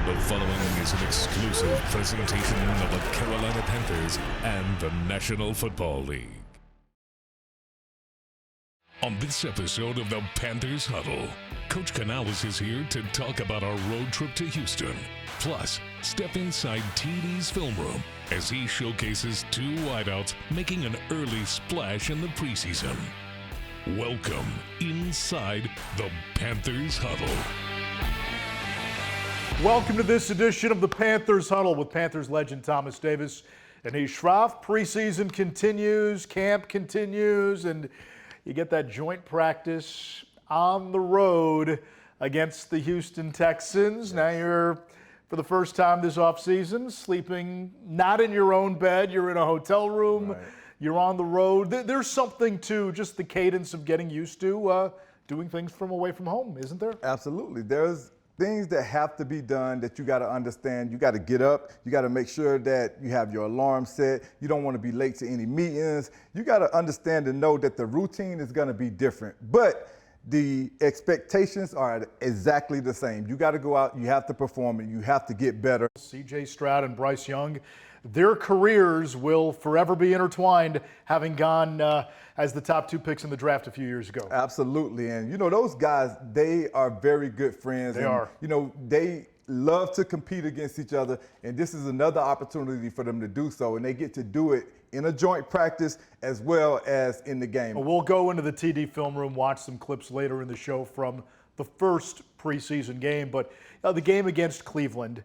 The following is an exclusive presentation of the Carolina Panthers and the National Football League. On this episode of the Panthers Huddle, Coach Canales is here to talk about our road trip to Houston. Plus, step inside TD's film room as he showcases two wideouts making an early splash in the preseason. Welcome inside the Panthers Huddle. Welcome to this edition of the Panthers Huddle with Panthers legend Thomas Davis and Anish Shroff. Preseason continues, camp continues, and you get that joint practice on the road against the Houston Texans. Yes. Now you're, for the first time this offseason, sleeping not in your own bed. You're in a hotel room. Right. You're on the road. There's something to just the cadence of getting used to doing things from away from home, isn't there? Absolutely. There's things that have to be done that you got to understand. You got to get up. You got to make sure that you have your alarm set. You don't want to be late to any meetings. You got to understand and know that the routine is going to be different. But the expectations are exactly the same. You got to go out. You have to perform and you have to get better. C.J. Stroud and Bryce Young, their careers will forever be intertwined, having gone as the top two picks in the draft a few years ago. Absolutely. And, you know, those guys, they are very good friends. They are. You know, they love to compete against each other, and this is another opportunity for them to do so, and they get to do it in a joint practice as well as in the game. Well, we'll go into the TD film room, watch some clips later in the show from the first preseason game, but the game against Cleveland,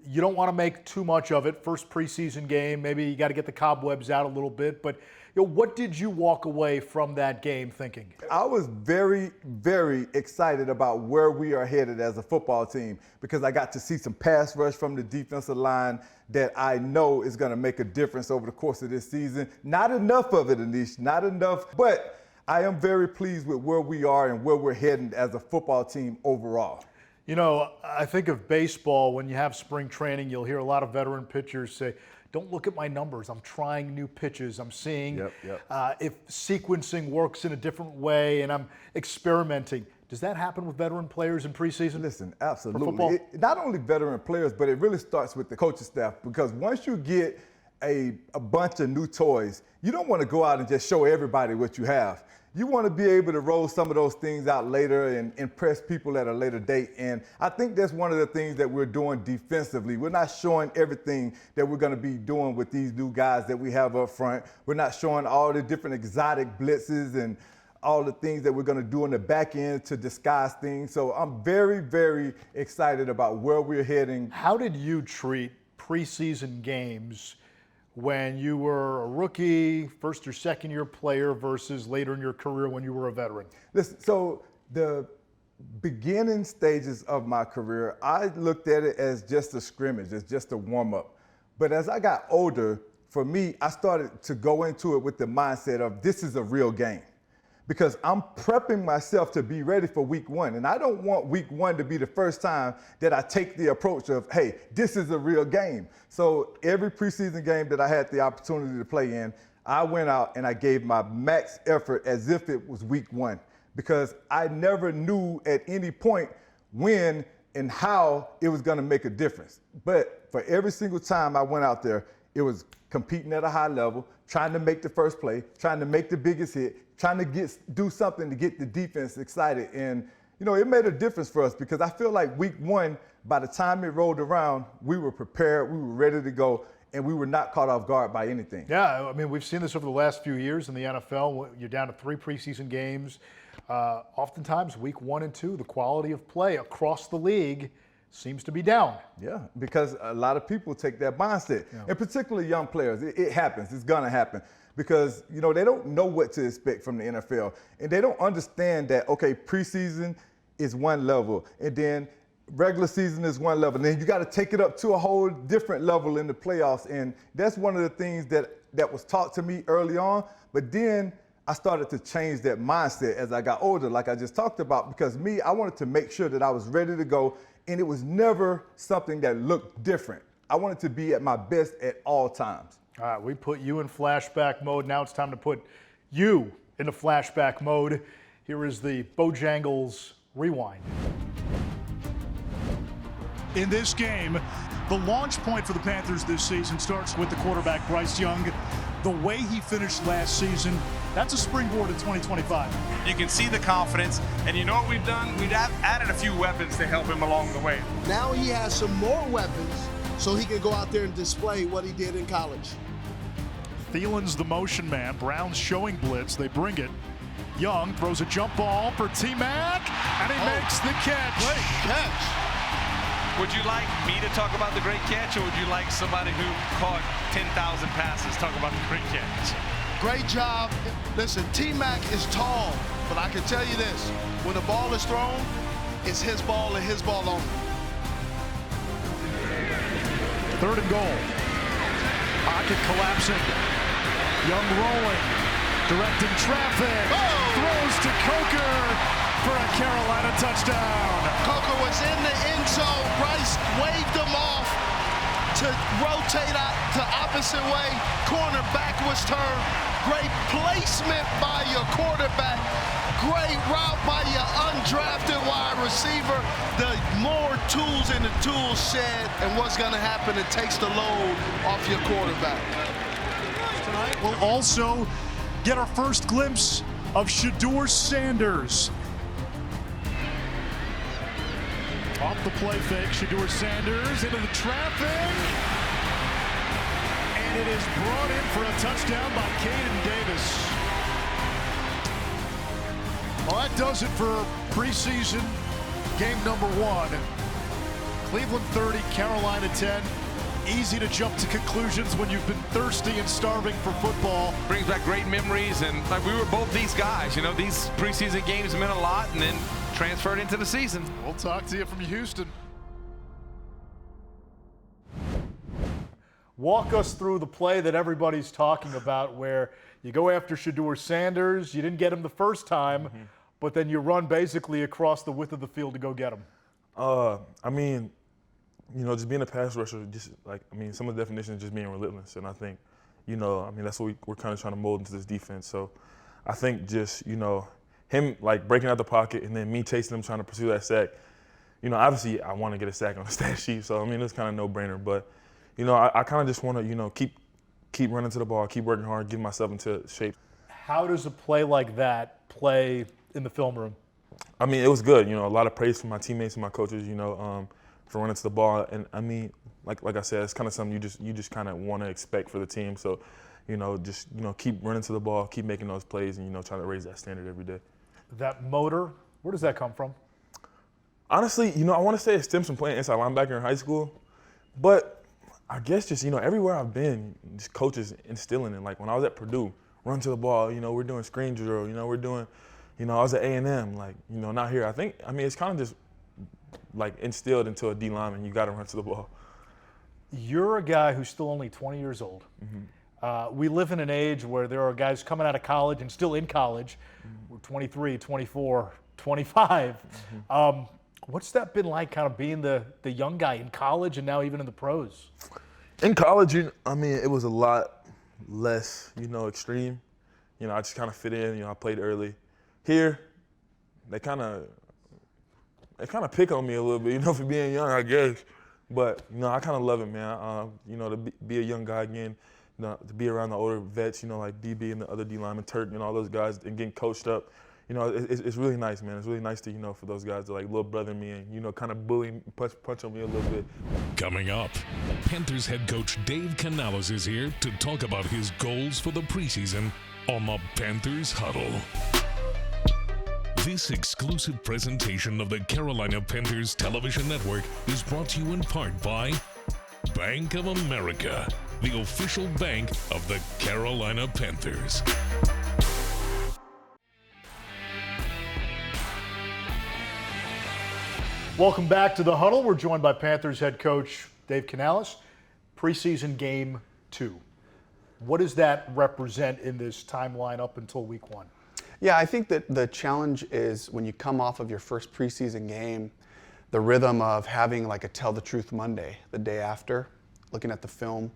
you don't want to make too much of it. First preseason game, maybe you got to get the cobwebs out a little bit. But what did you walk away from that game thinking? I was very, very excited about where we are headed as a football team because I got to see some pass rush from the defensive line that I know is going to make a difference over the course of this season. Not enough of it, Anish, not enough. But I am very pleased with where we are and where we're heading as a football team overall. You know, I think of baseball, when you have spring training, you'll hear a lot of veteran pitchers say, don't look at my numbers. I'm trying new pitches. I'm seeing if sequencing works in a different way, and I'm experimenting. Does that happen with veteran players in preseason? Listen, absolutely. Not only veteran players, but it really starts with the coaching staff, because once you get a bunch of new toys, you don't want to go out and just show everybody what you have. You want to be able to roll some of those things out later and impress people at a later date. And I think that's one of the things that we're doing defensively. We're not showing everything that we're going to be doing with these new guys that we have up front. We're not showing all the different exotic blitzes and all the things that we're going to do in the back end to disguise things. So I'm very, very excited about where we're heading. How did you treat preseason games when you were a rookie, first or second year player versus later in your career when you were a veteran? Listen, so the beginning stages of my career, I looked at it as just a scrimmage, as just a warm-up. But as I got older, for me, I started to go into it with the mindset of this is a real game. Because I'm prepping myself to be ready for week one. And I don't want week one to be the first time that I take the approach of, hey, this is a real game. So every preseason game that I had the opportunity to play in, I went out and I gave my max effort as if it was week one. Because I never knew at any point when and how it was gonna make a difference. But for every single time I went out there, it was competing at a high level, trying to make the first play, trying to make the biggest hit, trying to do something to get the defense excited. And, you know, it made a difference for us because I feel like week one, by the time it rolled around, we were prepared, we were ready to go, and we were not caught off guard by anything. Yeah, I mean, we've seen this over the last few years in the NFL. You're down to 3 preseason games. Oftentimes, week 1 and 2, the quality of play across the league seems to be down. Yeah, because a lot of people take that mindset, and particularly young players. It happens. It's going to happen because, you know, they don't know what to expect from the NFL, and they don't understand that, okay, preseason is one level, and then regular season is one level, and then you got to take it up to a whole different level in the playoffs, and that's one of the things that was taught to me early on, but then I started to change that mindset as I got older, like I just talked about, because I wanted to make sure that I was ready to go, and it was never something that looked different. I wanted to be at my best at all times. All right, we put you in flashback mode. Now it's time to put you into flashback mode. Here is the Bojangles Rewind. in this game. The launch point for the Panthers this season starts with the quarterback, Bryce Young. The way he finished last season, that's a springboard to 2025. You can see the confidence, and you know what we've done? We've added a few weapons to help him along the way. Now he has some more weapons so he can go out there and display what he did in college. Thielen's the motion man. Brown's showing blitz. They bring it. Young throws a jump ball for T-Mac, and he makes the catch. Great catch. Would you like me to talk about the great catch, or would you like somebody who caught 10,000 passes talk about the great catch? Great job. Listen, T-Mac is tall, but I can tell you this. When the ball is thrown, it's his ball and his ball only. 3rd and goal. Pocket collapsing. Young rolling. Directing traffic. Throws to Coker for a Carolina touchdown. Coker was in the end zone. Bryce waved him off to rotate out to opposite way. Corner back was turned. Great placement by your quarterback. Great route by your undrafted wide receiver. The more tools in the tool shed, and what's going to happen, it takes the load off your quarterback. Tonight we'll also get our first glimpse of Shedeur Sanders. Off the play fake, Shedeur Sanders into the traffic. And it is brought in for a touchdown by Caden Davis. Well, that does it for preseason game number 1. Cleveland 30, Carolina 10. Easy to jump to conclusions when you've been thirsty and starving for football. Brings back great memories, and like we were both these guys. You know, these preseason games meant a lot, and then transferred into the season. We'll talk to you from Houston. Walk us through the play that everybody's talking about, where you go after Shedeur Sanders. You didn't get him the first time, but then you run basically across the width of the field to go get him. I mean, you know, just being a pass rusher, just like, I mean, some of the definition is just being relentless. And I think, you know, I mean, that's what we're kind of trying to mold into this defense. So I think just, you know, him like breaking out the pocket and then me chasing him, trying to pursue that sack. You know, obviously I want to get a sack on the stat sheet. So, I mean, it's kind of no-brainer. But, you know, I kind of just want to, you know, keep running to the ball, keep working hard, get myself into shape. How does a play like that play in the film room? I mean, it was good. You know, a lot of praise from my teammates and my coaches, you know, for running to the ball. And I mean, like I said, it's kind of something you just kind of want to expect for the team. So, you know, just, you know, keep running to the ball, keep making those plays, and, you know, trying to raise that standard every day. That motor, where does that come from? Honestly, you know, I want to say it stems from playing inside linebacker in high school, but I guess just, you know, everywhere I've been, just coaches instilling it. Like when I was at Purdue, run to the ball, you know, we're doing screen drill, you know, we're doing, you know, I was at A&M, like, you know, not here. I mean, it's kind of just like instilled into a D lineman, you got to run to the ball. You're a guy who's still only 20 years old. We live in an age where there are guys coming out of college and still in college. We're 23, 24, 25. What's that been like, kind of being the young guy in college and now even in the pros? In college, I mean, it was a lot less, you know, extreme. You know, I just kind of fit in. You know, I played early. Here, they kind of pick on me a little bit, you know, for being young, I guess. But, you know, I kind of love it, man. You know, to be a young guy again, you know, to be around the older vets, you know, like DB and the other D linemen, Turk, and all those guys, and getting coached up. You know, it's really nice, man. It's really nice to, you know, for those guys to like little brother me and, you know, kind of bully, punch on me a little bit. Coming up, Panthers head coach Dave Canales is here to talk about his goals for the preseason on the Panthers Huddle. This exclusive presentation of the Carolina Panthers Television Network is brought to you in part by Bank of America, the official bank of the Carolina Panthers. Welcome back to the Huddle. We're joined by Panthers head coach Dave Canales. Preseason game 2. What does that represent in this timeline up until week 1? Yeah, I think that the challenge is when you come off of your first preseason game, the rhythm of having like a Tell the Truth Monday the day after, looking at the film,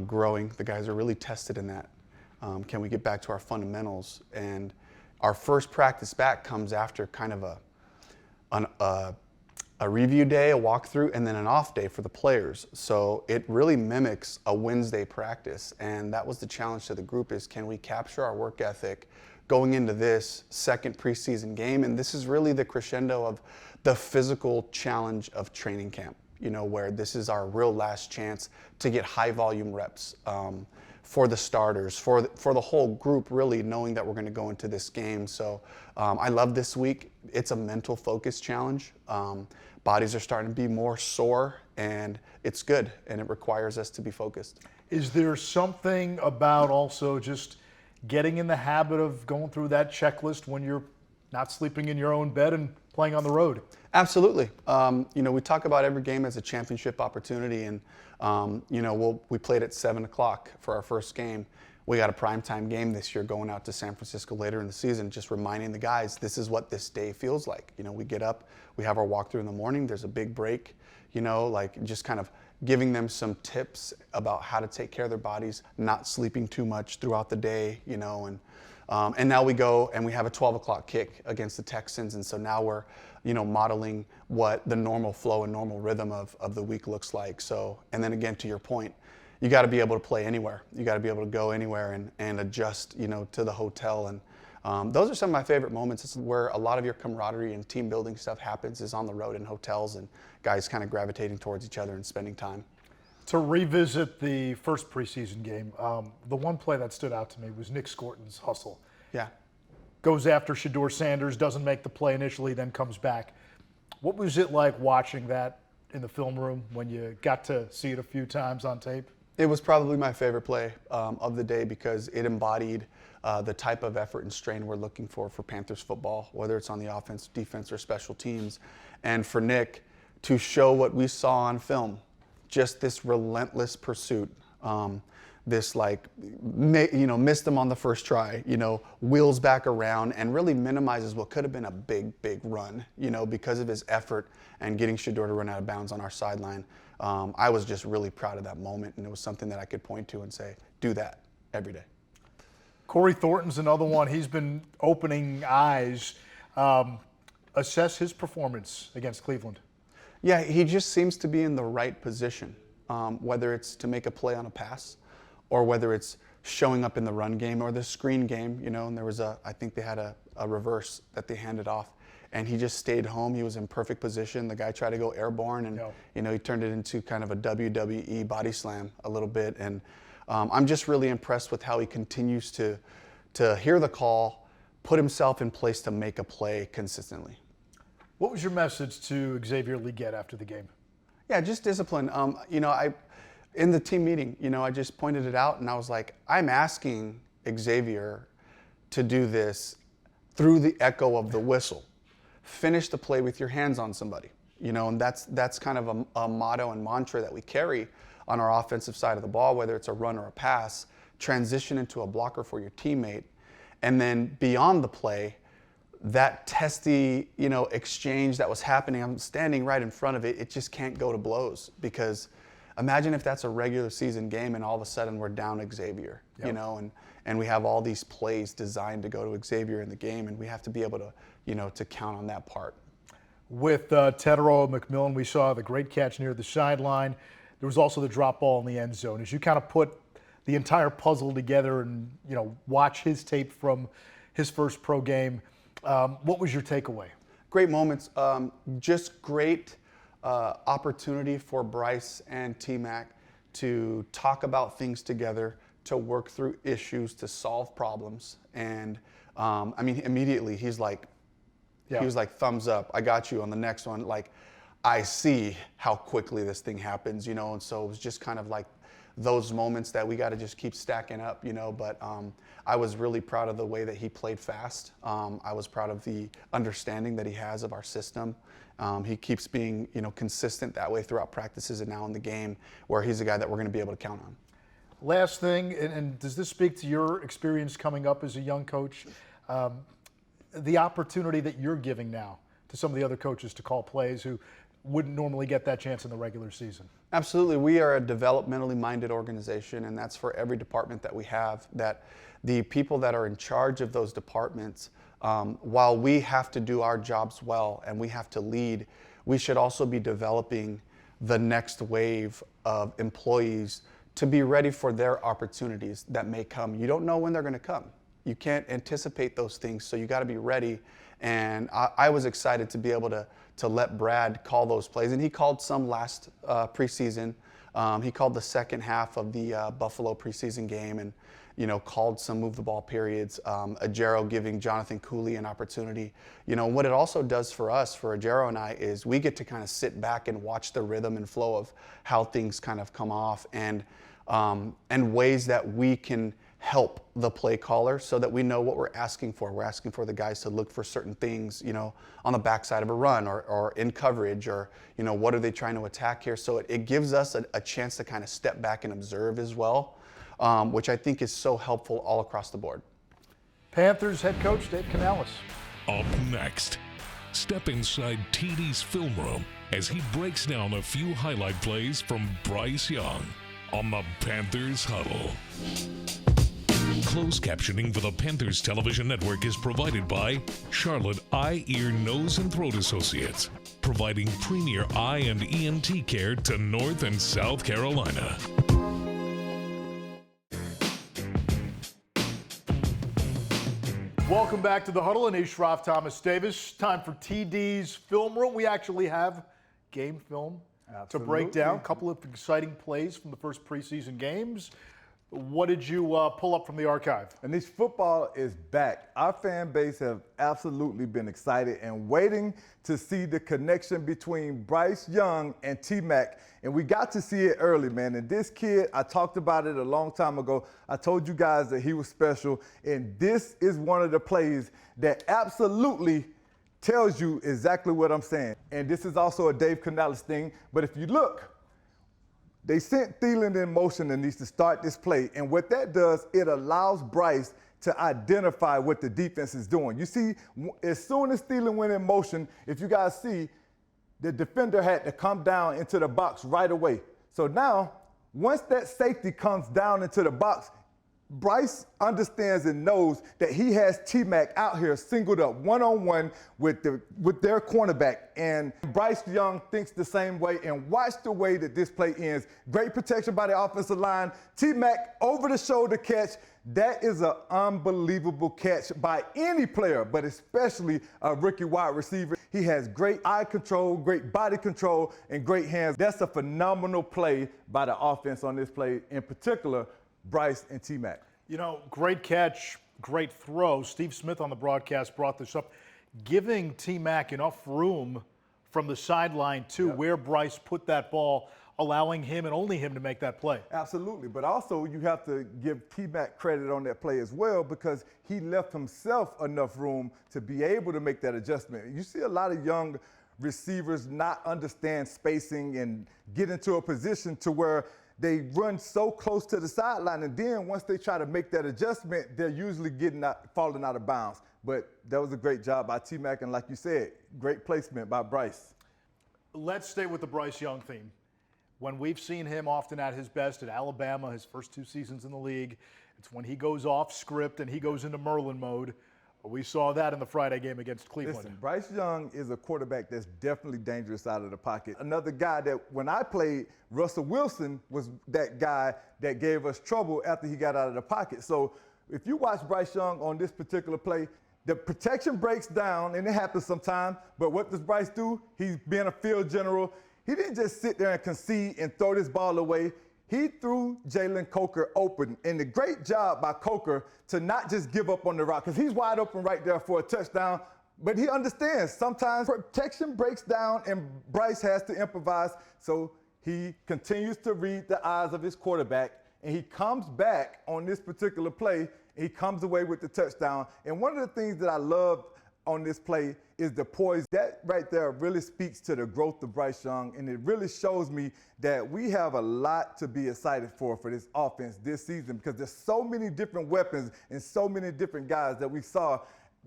growing. The guys are really tested in that. Can we get back to our fundamentals? And our first practice back comes after kind of a review day, a walkthrough, and then an off day for the players. So it really mimics a Wednesday practice. And that was the challenge to the group, is can we capture our work ethic going into this second preseason game? And this is really the crescendo of the physical challenge of training camp, where this is our real last chance to get high volume reps for the starters, for the whole group, really knowing that we're going to go into this game. So I love this week. It's a mental focus challenge. Bodies are starting to be more sore, and it's good, and it requires us to be focused. Is there something about also just getting in the habit of going through that checklist when you're not sleeping in your own bed and playing on the road? Absolutely. We talk about every game as a championship opportunity, and we played at 7 o'clock for our first game. We got a primetime game this year going out to San Francisco later in the season, just reminding the guys this is what this day feels like. We get up, we have our walkthrough in the morning, there's a big break, just kind of giving them some tips about how to take care of their bodies, not sleeping too much throughout the day, and now we go and we have a 12 o'clock kick against the Texans, and so now we're modeling what the normal flow and normal rhythm of the week looks like. So, and then again, to your point, you got to be able to play anywhere. You got to be able to go anywhere and adjust, to the hotel. And those are some of my favorite moments. It's where a lot of your camaraderie and team building stuff happens, is on the road in hotels, and guys kind of gravitating towards each other and spending time. To revisit the first preseason game, the one play that stood out to me was Nick Scorton's hustle. Yeah. Goes after Shedeur Sanders, doesn't make the play initially, then comes back. What was it like watching that in the film room when you got to see it a few times on tape? It was probably my favorite play of the day, because it embodied the type of effort and strain we're looking for Panthers football, whether it's on the offense, defense, or special teams. And for Nick to show what we saw on film, just this relentless pursuit, this missed him on the first try, wheels back around and really minimizes what could have been a big run, because of his effort and getting Shedeur to run out of bounds on our sideline. I was just really proud of that moment, and it was something that I could point to and say, do that every day. Corey Thornton's another one. He's been opening eyes. Assess his performance against Cleveland. Yeah, he just seems to be in the right position, whether it's to make a play on a pass, or whether it's showing up in the run game or the screen game, and there was I think they had a reverse that they handed off, and he just stayed home. He was in perfect position. The guy tried to go airborne, and he turned it into kind of a WWE body slam a little bit. And I'm just really impressed with how he continues to hear the call, put himself in place to make a play consistently. What was your message to Xavier Legette after the game? Yeah, just discipline. In the team meeting, I just pointed it out, and I was like, I'm asking Xavier to do this through the echo of the whistle. Finish the play with your hands on somebody, and that's kind of a motto and mantra that we carry on our offensive side of the ball, whether it's a run or a pass. Transition into a blocker for your teammate, and then beyond the play, that testy, exchange that was happening, I'm standing right in front of it, it just can't go to blows, because imagine if that's a regular season game and all of a sudden we're down Xavier, and we have all these plays designed to go to Xavier in the game, and we have to be able to, to count on that part. With Tetero McMillan, we saw the great catch near the sideline. There was also the drop ball in the end zone. As you kind of put the entire puzzle together and, watch his tape from his first pro game, what was your takeaway? Great moments. Just great opportunity for Bryce and T-Mac to talk about things together, to work through issues, to solve problems. And immediately he was like, thumbs up, I got you on the next one. Like, I see how quickly this thing happens, and so it was just kind of like those moments that we got to just keep stacking up, but I was really proud of the way that he played fast. I was proud of the understanding that he has of our system. He keeps being, consistent that way throughout practices and now in the game, where he's a guy that we're going to be able to count on. Last thing, and does this speak to your experience coming up as a young coach? The opportunity that you're giving now to some of the other coaches to call plays who wouldn't normally get that chance in the regular season. Absolutely. We are a developmentally minded organization, and that's for every department that we have, that the people that are in charge of those departments, while we have to do our jobs well and we have to lead, we should also be developing the next wave of employees to be ready for their opportunities that may come. You don't know when they're going to come. You can't anticipate those things, so you got to be ready. And I was excited to be able to let Brad call those plays, and he called some last preseason. He called the second half of the Buffalo preseason game, and called some move the ball periods. Ajero giving Jonathan Cooley an opportunity. What it also does for us, for Ajero and I, is we get to kind of sit back and watch the rhythm and flow of how things kind of come off, and ways that we can help the play caller so that we know what we're asking for. We're asking for the guys to look for certain things, on the backside of a run or in coverage, or, what are they trying to attack here? So it gives us a chance to kind of step back and observe as well, which I think is so helpful all across the board. Panthers head coach Dave Canales. Up next, step inside TD's film room as he breaks down a few highlight plays from Bryce Young on the Panthers Huddle. Closed captioning for the Panthers Television Network is provided by Charlotte Eye, Ear, Nose, and Throat Associates, providing premier eye and ENT care to North and South Carolina. Welcome back to the Huddle. And Ashraf Thomas Davis. Time for TD's film room. We actually have game film to break down. A couple of exciting plays from the first preseason games. What did you pull up from the archive? And this football is back. Our fan base have absolutely been excited and waiting to see the connection between Bryce Young and T-Mac. And we got to see it early, man. And this kid, I talked about it a long time ago. I told you guys that he was special. And this is one of the plays that absolutely tells you exactly what I'm saying. And this is also a Dave Canales thing. But if you look, they sent Thielen in motion and needs to start this play. And what that does, it allows Bryce to identify what the defense is doing. You see, as soon as Thielen went in motion, if you guys see, the defender had to come down into the box right away. So now, once that safety comes down into the box, Bryce understands and knows that he has T-Mac out here singled up one-on-one with their cornerback. And Bryce Young thinks the same way, and watch the way that this play ends. Great protection by the offensive line. T-Mac over the shoulder catch. That is an unbelievable catch by any player, but especially a rookie wide receiver. He has great eye control, great body control, and great hands. That's a phenomenal play by the offense on this play, in particular, Bryce and T-Mac. Great catch, great throw. Steve Smith on the broadcast brought this up. Giving T-Mac enough room from the sideline to where Bryce put that ball, allowing him and only him to make that play. Absolutely, but also you have to give T-Mac credit on that play as well, because he left himself enough room to be able to make that adjustment. You see a lot of young receivers not understand spacing and get into a position to where they run so close to the sideline, and then once they try to make that adjustment, they're usually falling out of bounds. But that was a great job by T-Mac, and like you said, great placement by Bryce. Let's stay with the Bryce Young theme. When we've seen him often at his best at Alabama, his first 2 seasons in the league, it's when he goes off script and he goes into Merlin mode. We saw that in the Friday game against Cleveland. Listen, Bryce Young is a quarterback that's definitely dangerous out of the pocket. Another guy that when I played, Russell Wilson was that guy that gave us trouble after he got out of the pocket. So if you watch Bryce Young on this particular play, the protection breaks down, and it happens sometimes, but what does Bryce do? He's being a field general. He didn't just sit there and concede and throw this ball away. He threw Jalen Coker open, and a great job by Coker to not just give up on the route, because he's wide open right there for a touchdown, but he understands sometimes protection breaks down and Bryce has to improvise, so he continues to read the eyes of his quarterback, and he comes back on this particular play, and he comes away with the touchdown. And one of the things that I loved on this play is the poise. That right there really speaks to the growth of Bryce Young, and it really shows me that we have a lot to be excited for this offense this season, because there's so many different weapons and so many different guys that we saw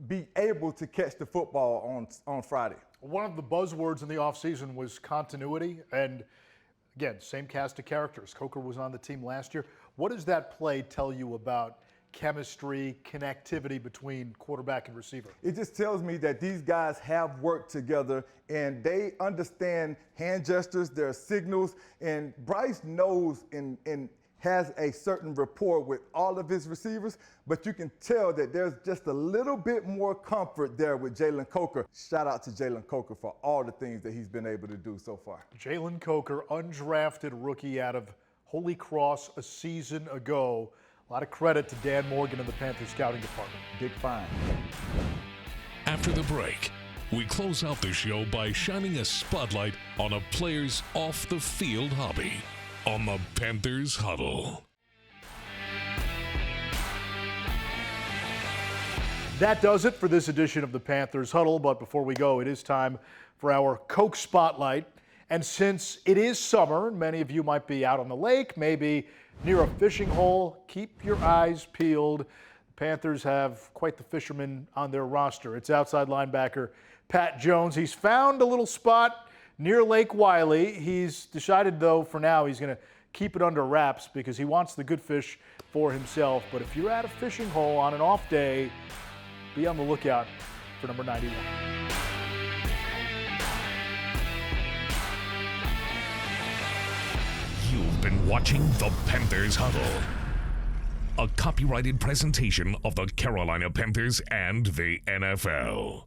be able to catch the football on Friday. One of the buzzwords in the offseason was continuity, and again, same cast of characters. Coker was on the team last year. What does that play tell you about chemistry, connectivity between quarterback and receiver? It just tells me that these guys have worked together and they understand hand gestures, their signals, and Bryce knows and has a certain rapport with all of his receivers, but you can tell that there's just a little bit more comfort there with Jalen Coker. Shout out to Jalen Coker for all the things that he's been able to do so far. Jalen Coker, undrafted rookie out of Holy Cross a season ago. A lot of credit to Dan Morgan and the Panthers scouting department. Big find. After the break, we close out the show by shining a spotlight on a player's off-the-field hobby on the Panthers Huddle. That does it for this edition of the Panthers Huddle, but before we go, it is time for our Coke Spotlight. And since it is summer, and many of you might be out on the lake, maybe near a fishing hole, keep your eyes peeled. The Panthers have quite the fisherman on their roster. It's outside linebacker Pat Jones. He's found a little spot near Lake Wiley. He's decided, though, for now, he's going to keep it under wraps because he wants the good fish for himself. But if you're at a fishing hole on an off day, be on the lookout for number 91. You've been watching the Panthers Huddle, a copyrighted presentation of the Carolina Panthers and the NFL.